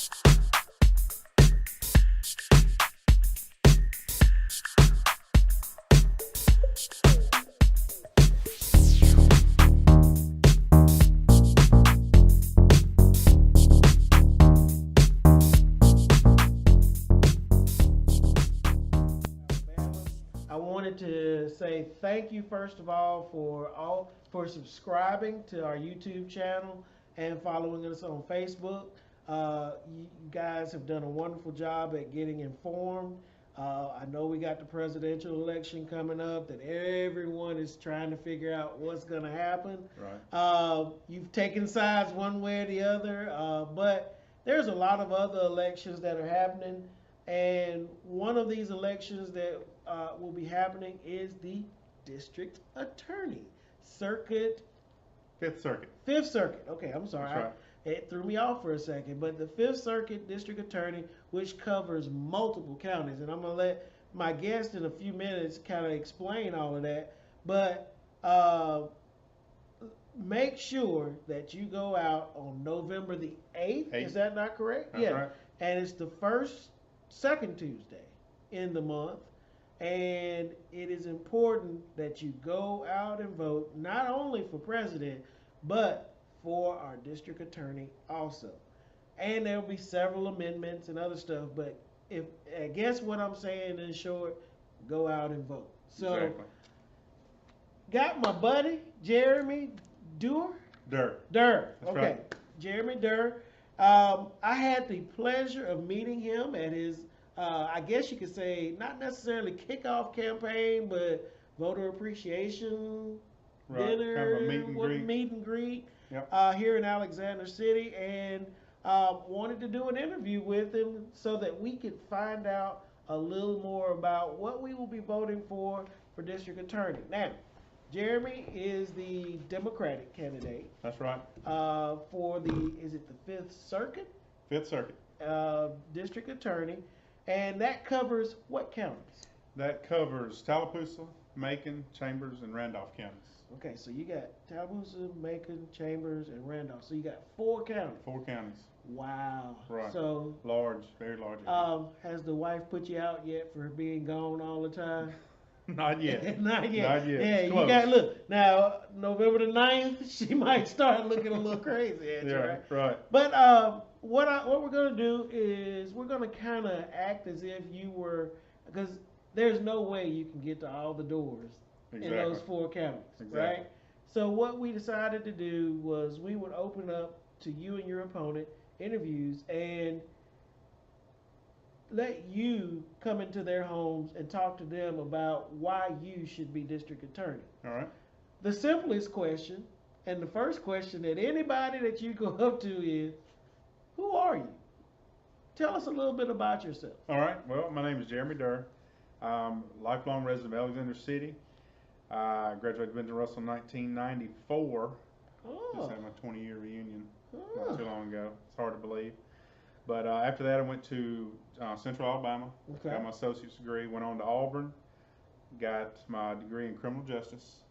I wanted to say thank you first of all for subscribing to our YouTube channel and following us on Facebook. You guys have done a wonderful job at getting informed. I know we got the presidential election coming up that everyone is trying to figure out what's going to happen. Right. You've taken sides one way or the other, but there's a lot of other elections that are happening. And one of these elections that will be happening is the district attorney circuit. Fifth Circuit. Fifth Circuit. Okay, I'm sorry. That's right. It threw me off for a second. But the Fifth Circuit district attorney, which covers multiple counties. And I'm going to let my guest in a few minutes kind of explain all of that. But make sure that you go out on November the 8th. Is that not correct? That's right. And it's the second Tuesday in the month. And it is important that you go out and vote, not only for president, but for our district attorney also. And there'll be several amendments and other stuff, but I guess what I'm saying in short, go out and vote. So, exactly. Got my buddy, Jeremy Duerr? Duerr. Okay. Right. Jeremy Duerr. I had the pleasure of meeting him at his I guess you could say not necessarily kickoff campaign, but voter appreciation dinner, kind of a meet and greet Yep. Here in Alexander City, and wanted to do an interview with him so that we could find out a little more about what we will be voting for district attorney. Now, Jeremy is the Democratic candidate. That's right. For is it the Fifth Circuit? Fifth Circuit. District attorney. And that covers what counties? That covers Tallapoosa, Macon, Chambers, and Randolph counties. Okay, so you got Tallapoosa, Macon, Chambers, and Randolph. So you got 4 counties. 4 counties. Wow. Right. So large, very large. Has the wife put you out yet for being gone all the time? Not yet. Not yet. Not yet. Yeah, It's you close. got look. Now November the 9th, she might start looking a little crazy at you, Yeah, right? right. But what we're gonna do is we're gonna kind of act as if you were, because there's no way you can get to all the doors in those 4 counties, right? So what we decided to do was we would open up to you and your opponent interviews and let you come into their homes and talk to them about why you should be district attorney. All right. The simplest question, and the first question that anybody that you go up to is, who are you? Tell us a little bit about yourself. All right. Well, my name is Jeremy Duerr. I'm a lifelong resident of Alexander City. I graduated Benton Russell in 1994. Just had my 20-year reunion not too long ago. It's hard to believe. But after that, I went to Central Alabama, got my associate's degree, went on to Auburn, got my degree in criminal justice.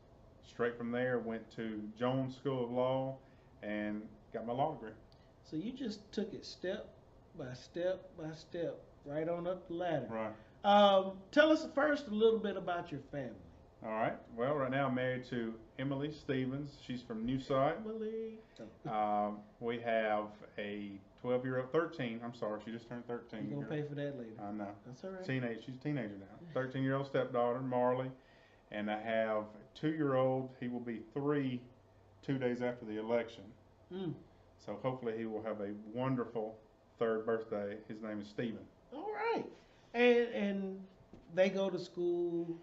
Straight from there, went to Jones School of Law and got my law degree. So you just took it step by step by step, right on up the ladder. Right. Tell us first a little bit about your family. All right. Well, right now I'm married to Emily Stevens. She's from New Site. Emily. We have a 12-year-old, 13. I'm sorry, she just turned 13. You're going to pay for that later. I know. That's all right. She's a teenager now. 13-year-old stepdaughter, Marley. And I have a 2-year-old. He will be 3 2 days after the election. So hopefully he will have a wonderful 3rd birthday. His name is Stephen. All right. And they go to school.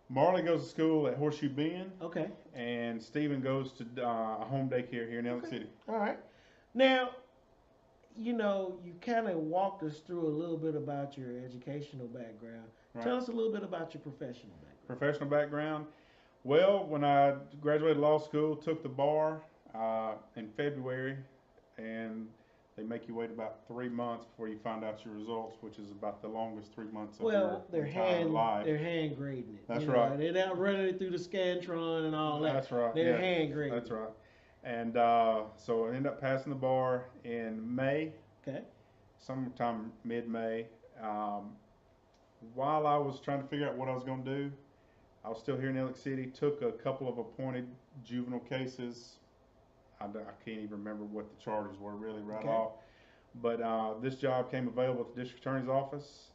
Marley goes to school at Horseshoe Bend. Okay. And Stephen goes to a home daycare here in Elk City. All right. Now, you kind of walked us through a little bit about your educational background. Right. Tell us a little bit about your professional background. Professional background? Well, when I graduated law school, took the bar in February, and they make you wait about 3 months before you find out your results, which is about the longest 3 months of your entire life. They're hand grading it. That's right. They're not running it through the Scantron and all that. That's right. They're hand grading. That's right. And so I ended up passing the bar in May. Okay. sometime mid-May. Um, while I was trying to figure out what I was going to do, I was still here in Elliott City. Took a couple of appointed juvenile cases. I can't even remember what the charges were really right off. But this job came available at the district attorney's office,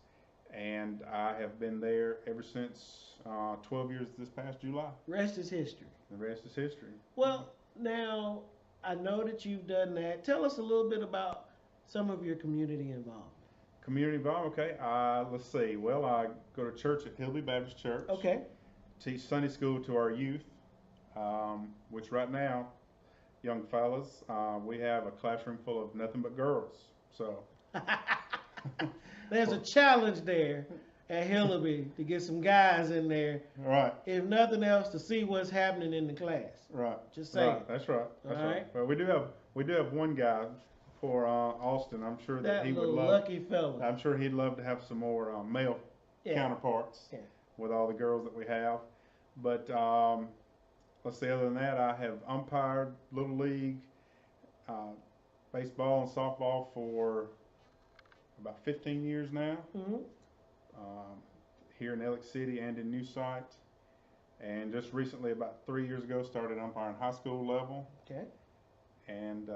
and I have been there ever since 12 years this past July. Rest is history. The rest is history. Well, now I know that you've done that. Tell us a little bit about some of your community involvement. Community involvement, okay. Let's see. Well, I go to church at Hillby Baptist Church. Okay. Teach Sunday school to our youth, which right now, young fellas, we have a classroom full of nothing but girls. So there's a challenge there at Hillby to get some guys in there. Right. If nothing else, to see what's happening in the class. Right. Just saying. Right. That's right. That's all right. But we do have one guy for Austin. I'm sure that he would love. Lucky fella. I'm sure he'd love to have some more male counterparts with all the girls that we have. But let's see. Other than that, I have umpired little league, baseball and softball for about 15 years now. Mm-hmm. Here in Elliott City and in New Site, and just recently, about 3 years ago, started umpiring high school level. Okay. And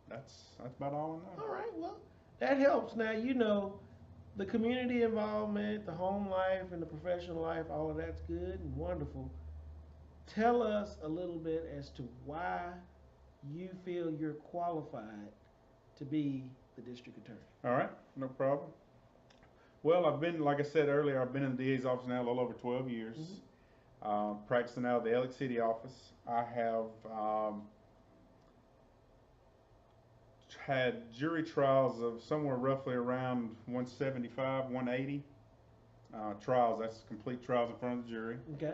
that's about all I know. All right. Well, that helps. Now you know the community involvement, the home life, and the professional life. All of that's good and wonderful. Tell us a little bit as to why you feel you're qualified to be the district attorney. All right, no problem. Well, I've been, like I said earlier, I've been in the DA's office now a little over 12 years, practicing out of the Elliott City office. I have had jury trials of somewhere roughly around 175, 180 trials. That's complete trials in front of the jury. Okay.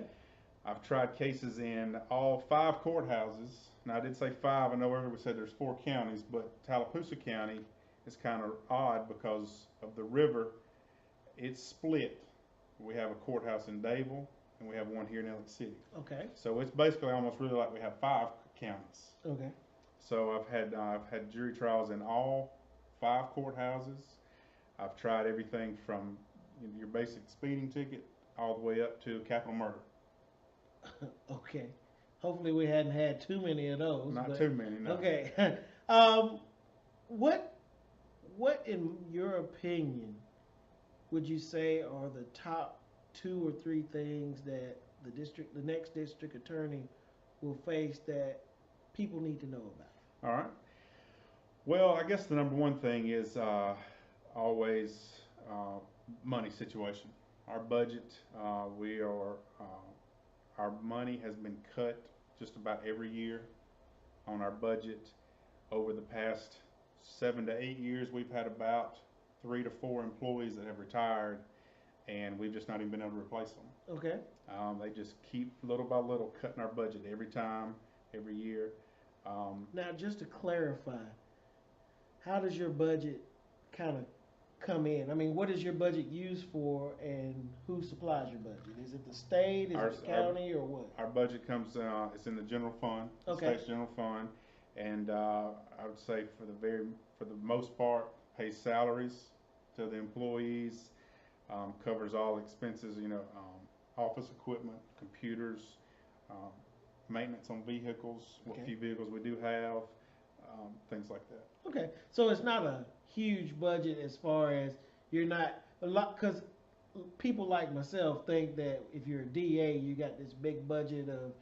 I've tried cases in all 5 courthouses. Now, I did say 5. I know everyone said there's 4 counties, but Tallapoosa County is kind of odd because of the river. It's split. We have a courthouse in Dayville, and we have one here in Elliott City. Okay. So it's basically almost really like we have 5 counties. Okay. So I've had jury trials in all 5 courthouses. I've tried everything from your basic speeding ticket all the way up to capital murder. Okay. Hopefully we hadn't had too many of those. Not too many, no. Okay. What in your opinion would you say are the top 2 or 3 things that the next district attorney will face that people need to know about? All right. Well, I guess the number one thing is always money situation. Our budget, our money has been cut just about every year on our budget. Over the past 7 to 8 years, we've had about 3 to 4 employees that have retired, and we've just not even been able to replace them. Okay. They just keep little by little cutting our budget every time, every year. Now, just to clarify, how does your budget kind of come in? I mean, what is your budget used for, and who supplies your budget? Is it the state, is it the county, or what? Our budget comes, it's in the general fund, the state's general fund, and I would say for the most part, pays salaries to the employees, covers all expenses, office equipment, computers, maintenance on vehicles, what few vehicles we do have, things like that. Okay, so it's not a huge budget as far as you're not a lot, because people like myself think that if you're a DA, you got this big budget of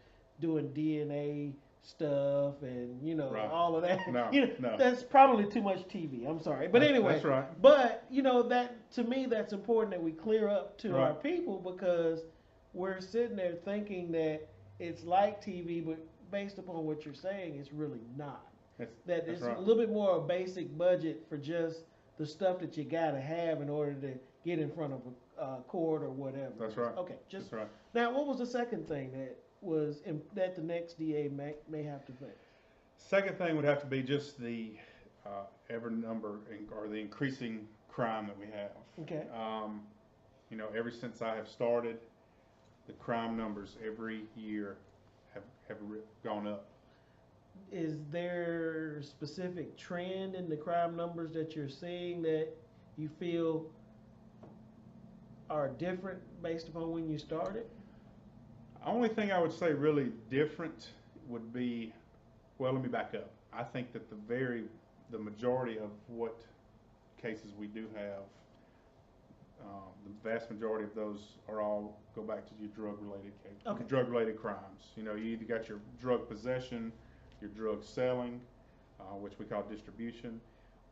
doing DNA stuff and Right. all of that. No, no. That's probably too much TV. I'm sorry, but anyway. That's right. But that to me, that's important that we clear up to Right. our people, because we're sitting there thinking that it's like TV, but based upon what you're saying, it's really not. It's right. a little bit more a basic budget for just the stuff that you gotta have in order to get in front of a court or whatever. That's right. Okay, That's right. now, what was the second thing that the next DA may have to face? Second thing would have to be just the ever number or the increasing crime that we have. Okay. Ever since I have started, the crime numbers every year have gone up. is there a specific trend in the crime numbers that you're seeing that you feel are different based upon when you started? Only thing I would say really different would be, well, let me back up. I think that the majority of what cases we do have, the vast majority of those are all go back to your drug-related cases, Okay. drug-related crimes. You know, you either got your drug possession, your drug selling, which we call distribution,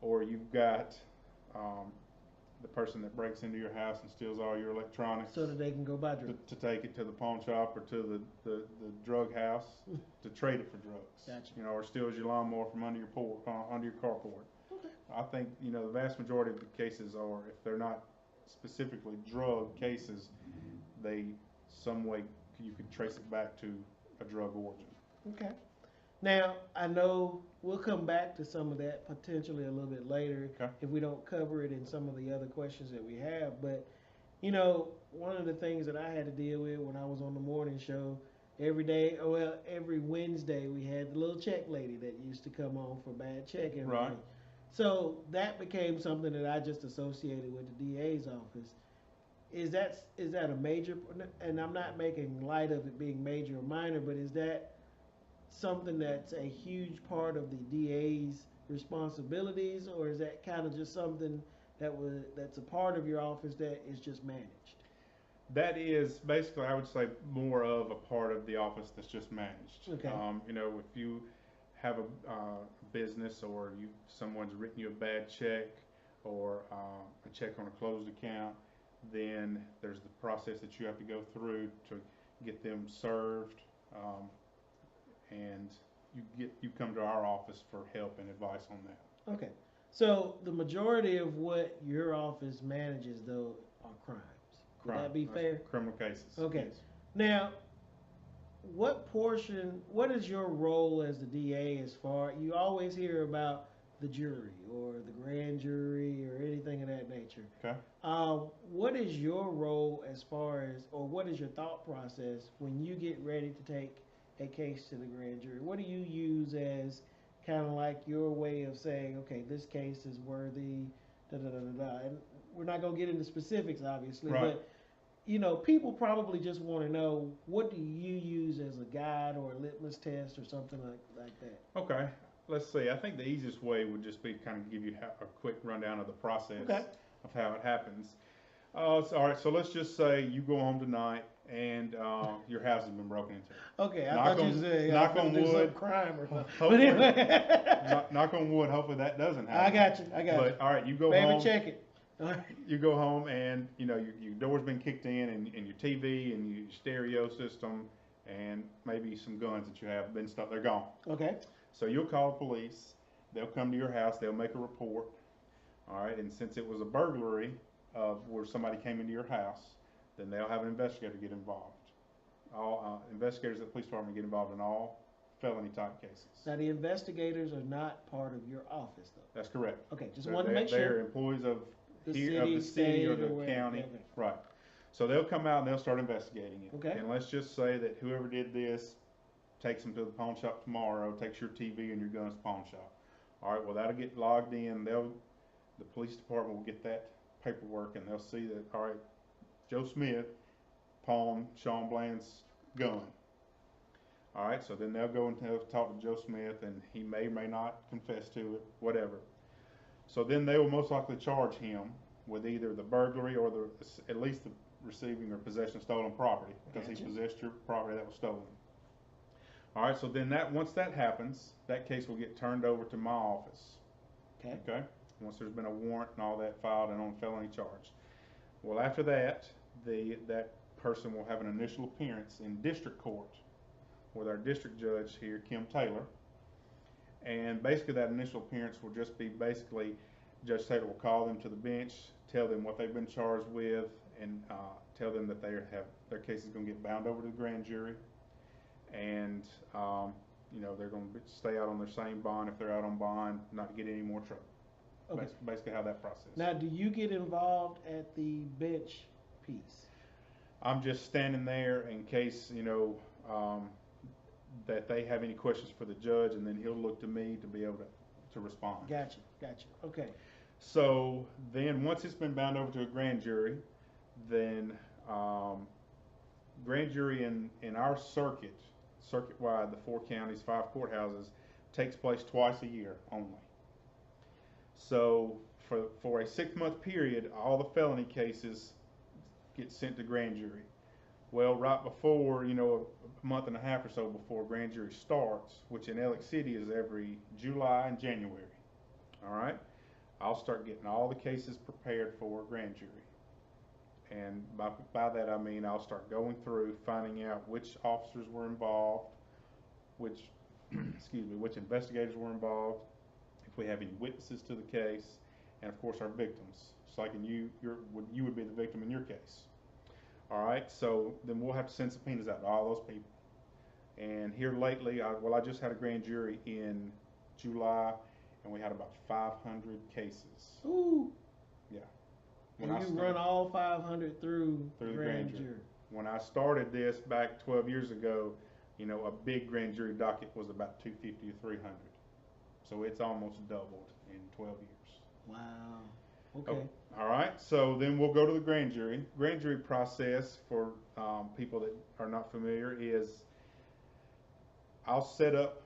or you've got the person that breaks into your house and steals all your electronics So that they can go buy drugs. to take it to the pawn shop or to the drug house to trade it for drugs. Gotcha. You know, or steals your lawnmower from under your carport. Okay. I think, you know, the vast majority of the cases are, if they're not specifically drug cases, they some way you could trace it back to a drug origin. Okay. Now, I know we'll come back to some of that potentially a little bit later Okay. if we don't cover it in some of the other questions that we have. But, you know, one of the things that I had to deal with when I was on the morning show, every day, well, every Wednesday, we had the little check lady that used to come on for bad check every Right. day. So that became something that I just associated with the DA's office. Is that a major, and I'm not making light of it being major or minor, but is that something that's a huge part of the DA's responsibilities, or is that kind of just something that's a part of your office that is just managed? That is basically, I would say, more of a part of the office that's just managed. Okay. You know, if you have a business or someone's written you a bad check or a check on a closed account, then there's the process that you have to go through to get them served, and you come to our office for help and advice on that. Okay. So the majority of what your office manages, though, are crimes. Would that be fair? Criminal cases. Okay. Yes. Now, what is your role as the DA as far, you always hear about the jury or the grand jury or anything of that nature. Okay. What is your role as far as, or what is your thought process when you get ready to take a case to the grand jury? What do you use as kind of like your way of saying, okay, this case is worthy, da da da da da. And we're not going to get into specifics, obviously, Right. but you know, people probably just want to know, what do you use as a guide or a litmus test or something like that? Okay. Let's see. I think the easiest way would just be kind of give you a quick rundown of the process of how it happens. All right. So let's just say you go home tonight and your house has been broken into. Okay, I thought you said knock on wood, crime or something. Hopefully, But anyway. knock on wood. Hopefully that doesn't happen. I got you. But all right, you go Baby, home. check it. All right. You go home and you know your door's been kicked in and your TV and your stereo system and maybe some guns that you have been stuck. They're gone. Okay. So you'll call the police. They'll come to your house. They'll make a report. All right. And since it was a burglary of where somebody came into your house, then they'll have an investigator get involved. All investigators at the police department get involved in all felony type cases. Now the investigators are not part of your office, though. That's correct. Okay, just wanted to make They're sure. employees of The the city, city or state, the or whatever. county. Okay. Right. So they'll come out and they'll start investigating it. Okay. And let's just say that whoever did this takes them to the pawn shop tomorrow, takes your TV and your guns to the pawn shop. All right, well, that'll get logged in. The police department will get that paperwork and they'll see that, all right, Joe Smith pawned Sean Bland's gun. All right, so then they'll go and they'll talk to Joe Smith and he may or may not confess to it, whatever. So then they will most likely charge him with either the burglary or at least the receiving or possession of stolen property because Gotcha. he possessed your property that was stolen. All right, so then once that happens, that case will get turned over to my office. Okay. Okay. Once there's been a warrant and all that filed and on felony charge. Well, after that, that person will have an initial appearance in district court with our district judge here, Kim Taylor. And basically that initial appearance will just be basically Judge Taylor will call them to the bench, tell them what they've been charged with, and tell them that their case is going to get bound over to the grand jury. And, you know, they're going to stay out on their same bond if they're out on bond, not get any more trouble. Okay. That's basically how that process. Now, do you get involved at the bench piece? I'm just standing there in case, you know, that they have any questions for the judge, and then he'll look to me to be able to respond. Gotcha. Okay. So then once it's been bound over to a grand jury, then grand jury in our circuit-wide, the 4 counties, 5 courthouses, takes place twice a year only. So for a 6-month period, all the felony cases get sent to grand jury. Well, right before, a month and a half or so before grand jury starts, which in Ellick City is every July and January, all right, I'll start getting all the cases prepared for grand jury. And by that I mean I'll start going through, finding out which officers were involved, which which investigators were involved, if we have any witnesses to the case, and of course our victims. Just like you would be the victim in your case. All right, so then we'll have to send subpoenas out to all those people. And here lately, I just had a grand jury in July, and we had about 500 cases. Ooh. Yeah. And you run all 500 through the grand jury. When I started this back 12 years ago, a big grand jury docket was about 250 or 300. So it's almost doubled in 12 years. Wow. Okay. Oh, all right. So then we'll go to the grand jury. Grand jury process for people that are not familiar is I'll set up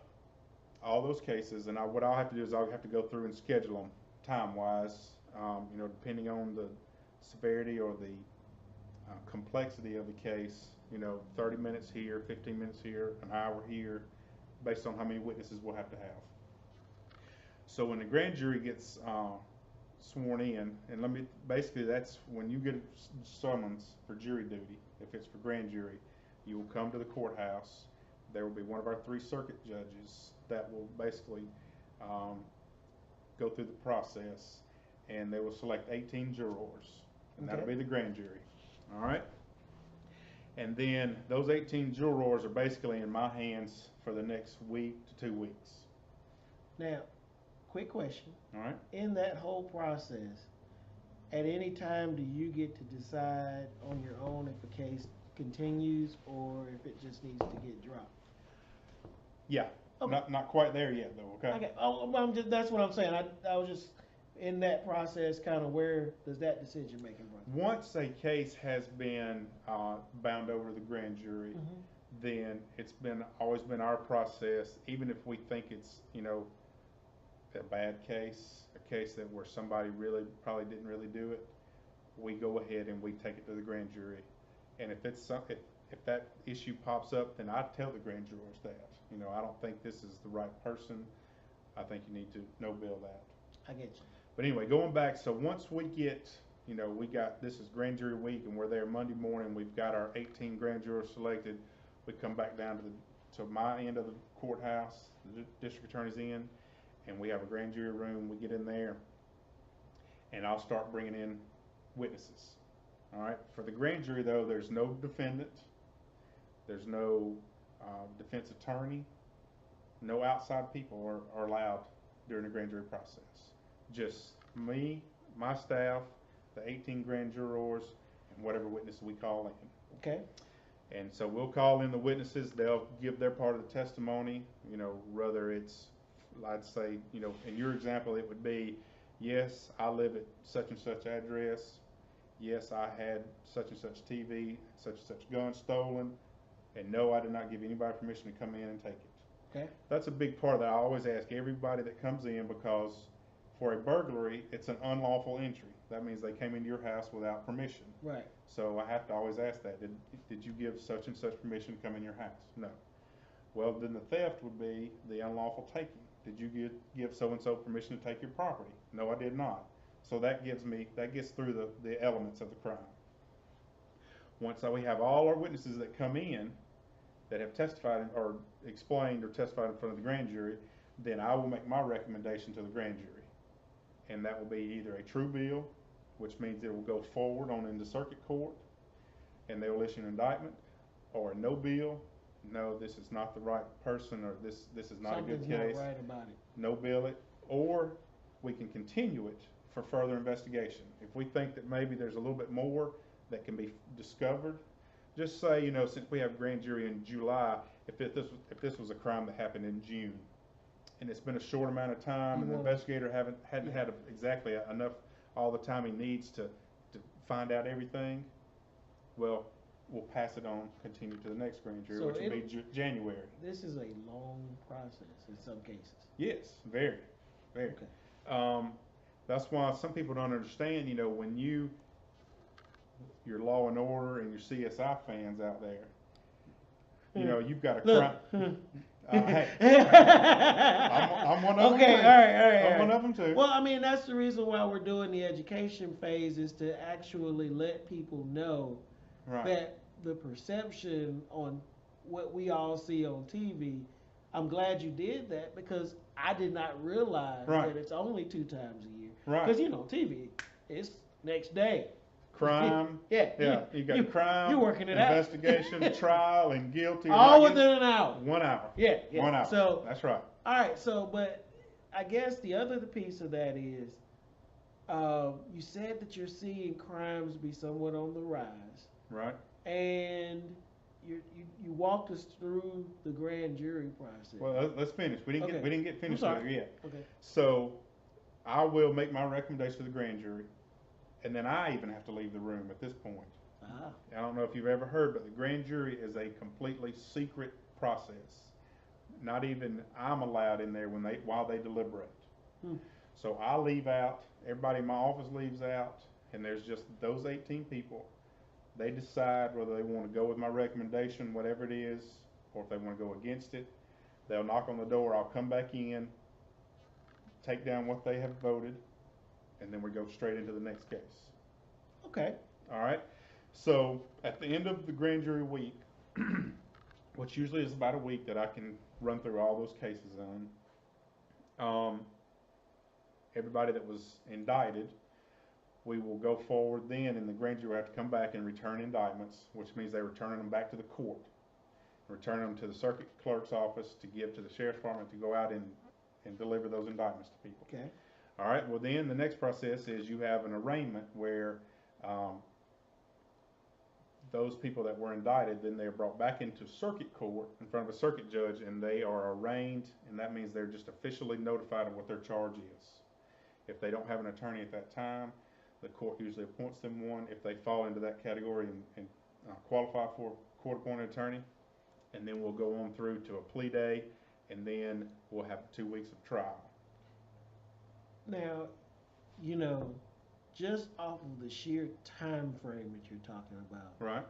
all those cases, and what I'll have to do is I'll have to go through and schedule them time-wise, depending on the severity or the complexity of the case. 30 minutes here, 15 minutes here, an hour here, based on how many witnesses we'll have to have. So when the grand jury gets sworn in, and basically that's when you get a summons for jury duty. If it's for grand jury, you will come to the courthouse. There will be one of our 3 circuit judges that will basically go through the process, and they will select 18 jurors, and that'll be the grand jury. All right. And then those 18 jurors are basically in my hands for the next week to 2 weeks. Now, quick question. All right. In that whole process, at any time do you get to decide on your own if a case continues or if it just needs to get dropped? Yeah. Okay. Not quite there yet, though. Okay. Okay. Oh, that's what I'm saying. I was just in that process, kind of where does that decision making run? Once a case has been bound over to the grand jury, then it's always been our process, even if we think it's a bad case, a case where somebody probably didn't really do it, we go ahead and we take it to the grand jury. And if that issue pops up, then I tell the grand jurors that I don't think this is the right person. I think you need to no-bill that. I get you. But anyway, going back, so once we get, this is grand jury week, and we're there Monday morning. We've got our 18 grand jurors selected. We come back down to my end of the courthouse, the district attorney's in, and we have a grand jury room. We get in there, and I'll start bringing in witnesses. All right. For the grand jury, though, there's no defendant. There's no defense attorney. No outside people are allowed during the grand jury process. Just me, my staff, the 18 grand jurors, and whatever witness we call in. Okay. And so we'll call in the witnesses. They'll give their part of the testimony, whether it's, I'd say, in your example, it would be, yes, I live at such and such address. Yes, I had such and such TV, such and such gun stolen. And no, I did not give anybody permission to come in and take it. Okay. That's a big part that I always ask everybody that comes in, because for a burglary, it's an unlawful entry. That means they came into your house without permission. Right. So I have to always ask that. Did you give such and such permission to come in your house? No. Well, then the theft would be the unlawful taking. Did you give so and so permission to take your property? No, I did not. So that gets through the elements of the crime. Once we have all our witnesses that come in that have testified or explained or testified in front of the grand jury, then I will make my recommendation to the grand jury. And that will be either a true bill, which means it will go forward on into circuit court and they will issue an indictment, or a no bill. No, this is not the right person, or this is not a good case. Something's not right about it. No bill it, or we can continue it for further investigation. If we think that maybe there's a little bit more that can be discovered, just say, since we have grand jury in July, if this was a crime that happened in June, and it's been a short amount of time, and the investigator hadn't had exactly enough all the time he needs to find out everything, well, we'll pass it on, continue to the next grand jury, which will be January. This is a long process in some cases. Yes, very, very. Okay. That's why some people don't understand, when your Law and Order and your CSI fans out there, you've got a crime. Hey, I'm one of them. Okay, too. all right. I'm one of them too. Well, I mean, that's the reason why we're doing the education phase, is to actually let people know that the perception on what we all see on TV. I'm glad you did that, because I did not realize that it's only 2 times a year. Right. Because TV, it's next day. Crime. Yeah. You got crime. You're working it investigation, trial, and guilty. All within an hour. 1 hour. Yeah. 1 hour. So that's right. All right. So, but I guess the other piece of that is, you said that you're seeing crimes be somewhat on the rise. Right. And you walked us through the grand jury process. Well, let's finish. We didn't get finished with it yet. Okay. So I will make my recommendation to the grand jury, and then I even have to leave the room at this point. I don't know if you've ever heard, but the grand jury is a completely secret process. Not even I'm allowed in there while they deliberate. So I leave out. Everybody in my office leaves out, and there's just those 18 people. They decide whether they want to go with my recommendation, whatever it is, or if they want to go against it. They'll knock on the door. I'll come back in, take down what they have voted, and then we go straight into the next case. Okay. All right. So at the end of the grand jury week, which usually is about a week that I can run through all those cases on, everybody that was indicted, we will go forward then, and the grand jury will have to come back and return indictments, which means they're returning them back to the court, return them to the circuit clerk's office to give to the sheriff's department to go out and deliver those indictments to people. Okay. All right. Well, then the next process is you have an arraignment where those people that were indicted, then they're brought back into circuit court in front of a circuit judge, and they are arraigned, and that means they're just officially notified of what their charge is. If they don't have an attorney at that time, the court usually appoints them one if they fall into that category and qualify for a court-appointed attorney. And then we'll go on through to a plea day, and then we'll have 2 weeks of trial. Now, just off of the sheer time frame that you're talking about, right?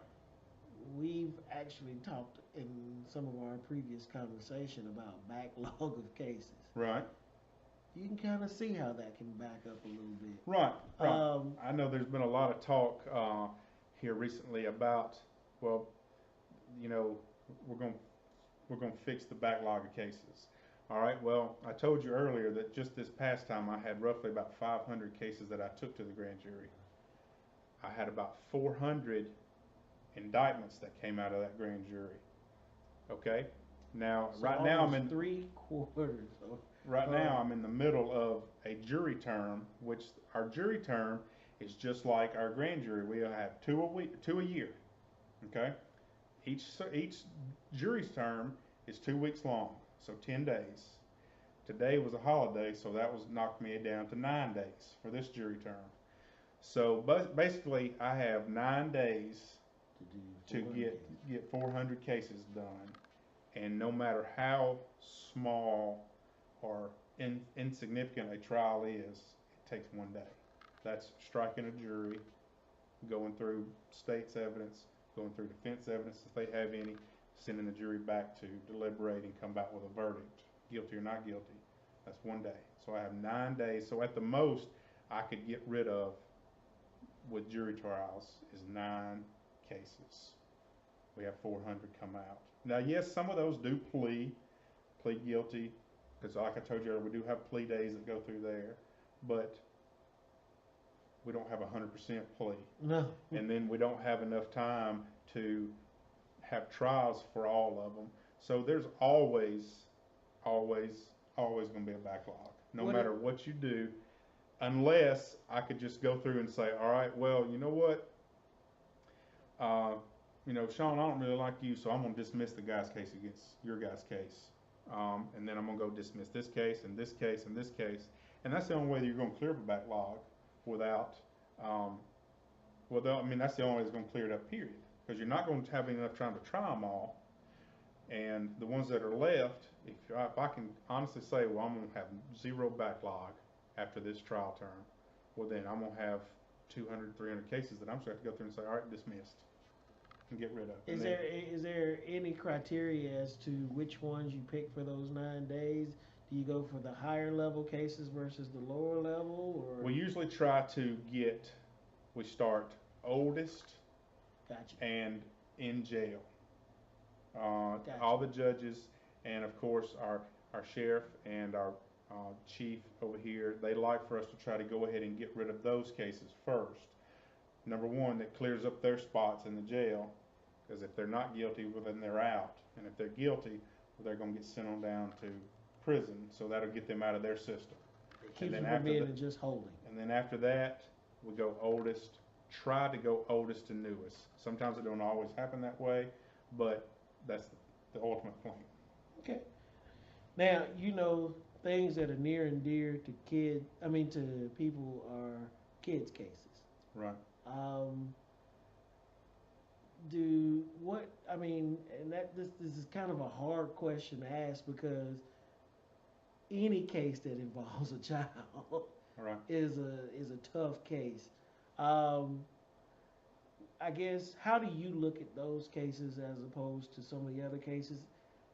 We've actually talked in some of our previous conversation about backlog of cases. Right. You can kind of see how that can back up a little bit. Right. I know there's been a lot of talk here recently about, well, we're going to fix the backlog of cases. All right. Well, I told you earlier that just this past time I had roughly about 500 cases that I took to the grand jury. I had about 400 indictments that came out of that grand jury. Okay. Now, So right now I'm in 3/4. Right now, I'm in the middle of a jury term, which our jury term is just like our grand jury. We have 2 a year. Okay, each jury's term is 2 weeks long, so 10 days. Today was a holiday, so that knocked me down to 9 days for this jury term. So, basically, I have 9 days to get 400 cases done, and no matter how small or insignificant a trial is, it takes 1 day. That's striking a jury, going through state's evidence, going through defense evidence if they have any, sending the jury back to deliberate and come back with a verdict, guilty or not guilty. That's 1 day. So I have 9 days. So at the most I could get rid of with jury trials is 9 cases. We have 400 come out. Now, yes, some of those do plead guilty, because like I told you earlier, we do have plea days that go through there, but we don't have 100% plea. No. And then we don't have enough time to have trials for all of them. So there's always going to be a backlog, no matter what you do, unless I could just go through and say, all right, well, you know what? Sean, I don't really like you, so I'm gonna dismiss the guy's case against your guy's case, and then I'm gonna go dismiss this case and this case and this case, and that's the only way that you're gonna clear up a backlog without, um, I mean, that's the only way it's gonna clear it up. Period. Because you're not going to have enough time to try them all, and the ones that are left, if I can honestly say, well, I'm gonna have zero backlog after this trial term, well then I'm gonna have 200, 300 cases that I'm just gonna have to go through and say, all right, dismissed, and get rid of. Is there any criteria as to which ones you pick for those 9 days? Do you go for the higher level cases versus the lower level, or? We usually try to we start oldest. Gotcha. And in jail. Gotcha. All the judges, and of course our sheriff and our chief over here, they like for us to try to go ahead and get rid of those cases first. Number one, that clears up their spots in the jail, because if they're not guilty, well then they're out, and if they're guilty, well, they're going to get sent on down to prison, so that'll get them out of their system. It keeps them from being just holding. And then after that, we go oldest. Try to go oldest to newest. Sometimes it don't always happen that way, but that's the ultimate plan. Okay. Now, things that are near and dear to people are kids' cases. Right. This is kind of a hard question to ask, because any case that involves a child Right. is a tough case. I guess, how do you look at those cases as opposed to some of the other cases?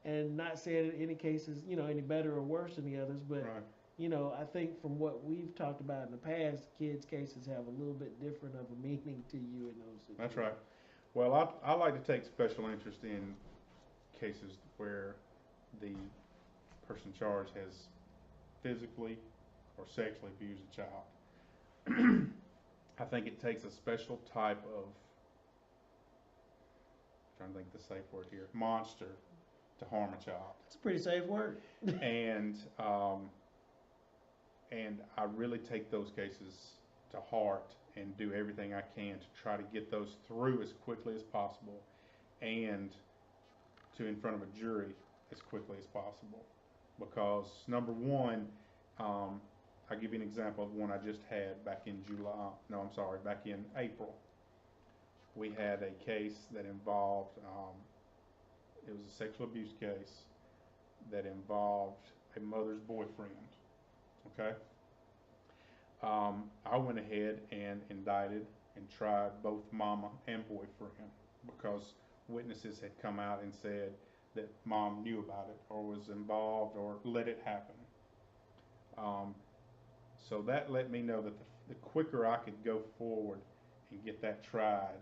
And not saying any cases, any better or worse than the others, but right. I think from what we've talked about in the past, kids' cases have a little bit different of a meaning to you in those situations. That's right. Well, I like to take special interest in cases where the person charged has physically or sexually abused a child. I think it takes a special type of, I'm trying to think of the safe word here, monster to harm a child. It's a pretty safe word. and I really take those cases to heart and do everything I can to try to get those through as quickly as possible, and to in front of a jury as quickly as possible. Because number one, I'll give you an example of one I just had back in back in April. We had a case that involved, it was a sexual abuse case that involved a mother's boyfriend, okay? I went ahead and indicted and tried both mama and boyfriend, because witnesses had come out and said that mom knew about it or was involved or let it happen. So that let me know that the quicker I could go forward and get that tried,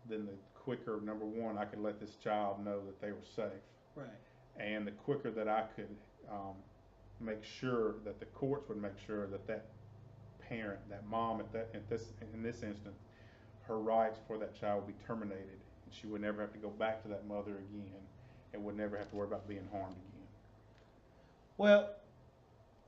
then the quicker, number one, I could let this child know that they were safe. Right. And the quicker that I could make sure that the courts would make sure that that parent, that mom, in this instance, her rights for that child would be terminated, and she would never have to go back to that mother again, and would never have to worry about being harmed again. Well,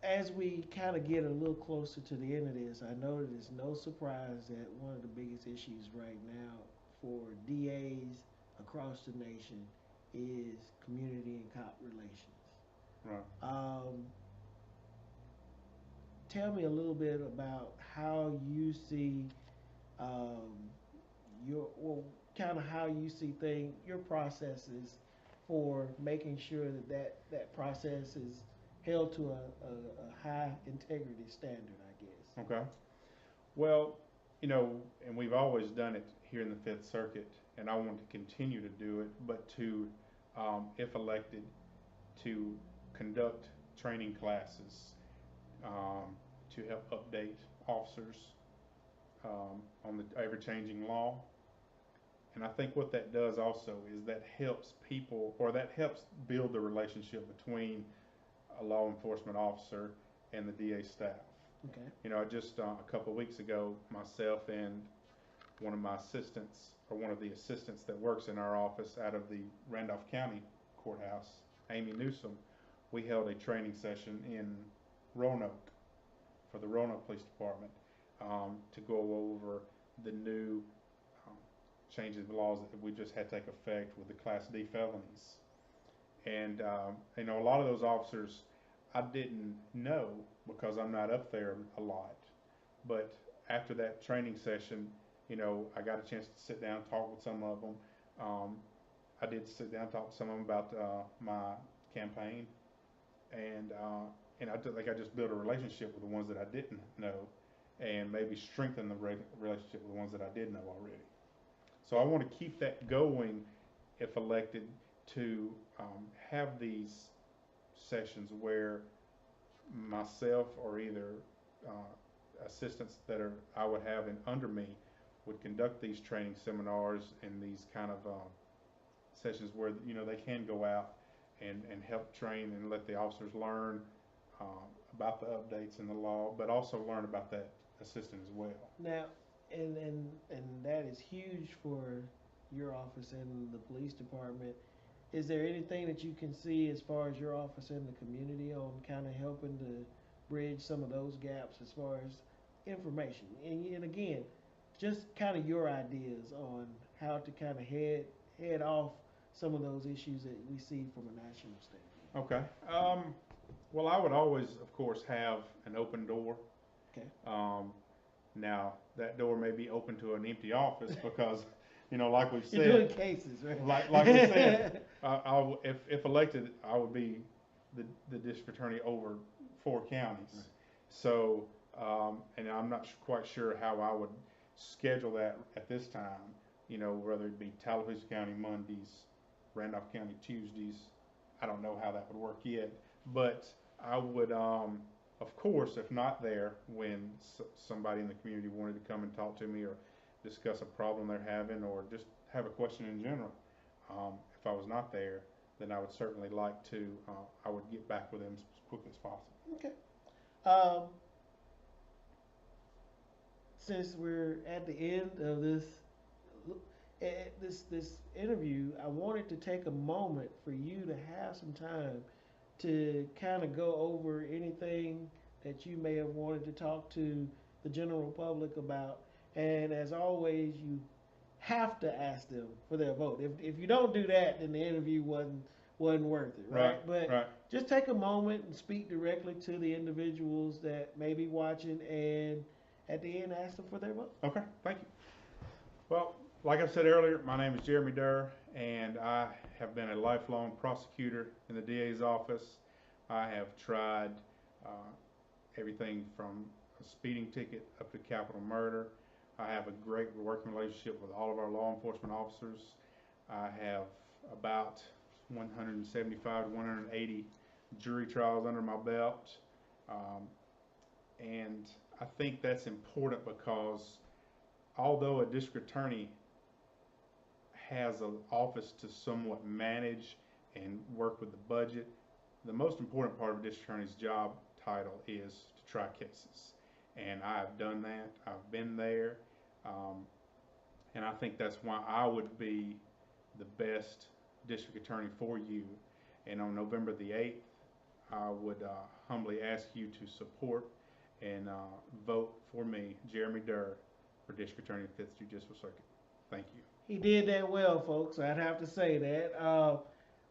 as we kind of get a little closer to the end of this, I know that it's no surprise that one of the biggest issues right now for DAs across the nation is community and cop relations. Right. Tell me a little bit about how you see your processes for making sure that process is held to a high integrity standard, I guess. Okay. Well, and we've always done it here in the Fifth Circuit, and I want to continue to do it, but to, if elected, to conduct training classes, to help update officers on the ever-changing law. And I think what that does also is that helps build the relationship between a law enforcement officer and the DA staff. Okay. Just a couple of weeks ago, myself and one of my assistants, or one of the assistants that works in our office out of the Randolph County Courthouse, Amy Newsom, we held a training session in Roanoke for the Roanoke Police Department to go over the new changes the laws that we just had take effect with the Class D felonies. And you know, a lot of those officers I didn't know because I'm not up there a lot. But after that training session, you know, I got a chance to sit down and talk with some of them. I did sit down and talk to some of them about my campaign, and I feel like I just built a relationship with the ones that I didn't know, and maybe strengthen the relationship with the ones that I did know already. So I want to keep that going if elected to have these sessions where myself or either assistants that I would have under me would conduct these training seminars and these kind of sessions where, you know, they can go out and help train and let the officers learn about the updates in the law, but also learn about that assistant as well. Now, and that is huge for your office and the police department. Is there anything that you can see as far as your office in the community on kind of helping to bridge some of those gaps as far as information? And again, just kind of your ideas on how to kind of head off some of those issues that we see from a national standpoint. Okay. Well, I would always, of course, have an open door. Okay. Now, that door may be open to an empty office because, you know, like we've said, you're doing cases, right? Like we said, if elected, I would be the district attorney over 4 counties. Right. So, and I'm not quite sure how I would schedule that at this time. You know, whether it be Tallahassee County Mondays, Randolph County Tuesdays. I don't know how that would work yet, but I would, of course, if not there, when somebody in the community wanted to come and talk to me or discuss a problem they're having or just have a question in general, if I was not there, then I would certainly like to, I would get back with them as quickly as possible. Okay. Since we're at the end of this interview, I wanted to take a moment for you to have some time to kind of go over anything that you may have wanted to talk to the general public about. And as always, you have to ask them for their vote. If you don't do that, then the interview wasn't worth it, right? But just take a moment and speak directly to the individuals that may be watching, and at the end, ask them for their vote. Okay, thank you. Well, like I said earlier, my name is Jeremy Duerr, and I have been a lifelong prosecutor in the DA's office. I have tried everything from a speeding ticket up to capital murder. I have a great working relationship with all of our law enforcement officers. I have about 175 to 180 jury trials under my belt. And I think that's important because although a district attorney has an office to somewhat manage and work with the budget, the most important part of a district attorney's job title is to try cases. And I've done that. I've been there. And I think that's why I would be the best district attorney for you. And on November the 8th, I would humbly ask you to support and vote for me, Jeremy Duerr, for District Attorney of the 5th Judicial Circuit. Thank you. He did that well, folks. I'd have to say that.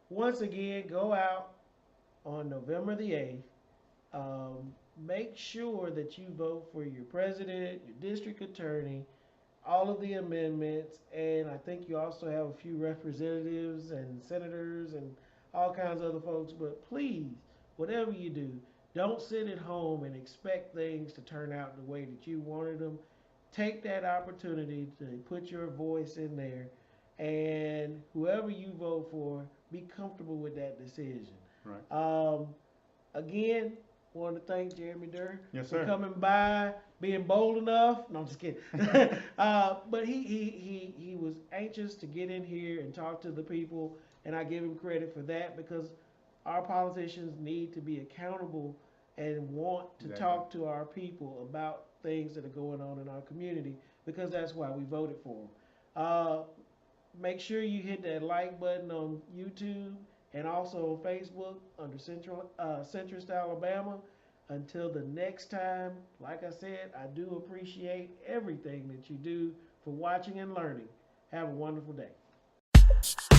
Once again, go out on November the 8th. Make sure that you vote for your president, your district attorney, all of the amendments, and I think you also have a few representatives and senators and all kinds of other folks. But please, whatever you do, don't sit at home and expect things to turn out the way that you wanted them. Take that opportunity to put your voice in there, and whoever you vote for, be comfortable with that decision. Right. Again, want to thank Jeremy Duerr for coming by, being bold enough. No, I'm just kidding. But he was anxious to get in here and talk to the people, and I give him credit for that because our politicians need to be accountable and want to talk to our people about things that are going on in our community, because that's why we voted for them. Make sure you hit that like button on YouTube and also on Facebook under Centrist Alabama. Until the next time, like I said, I do appreciate everything that you do for watching and learning. Have a wonderful day.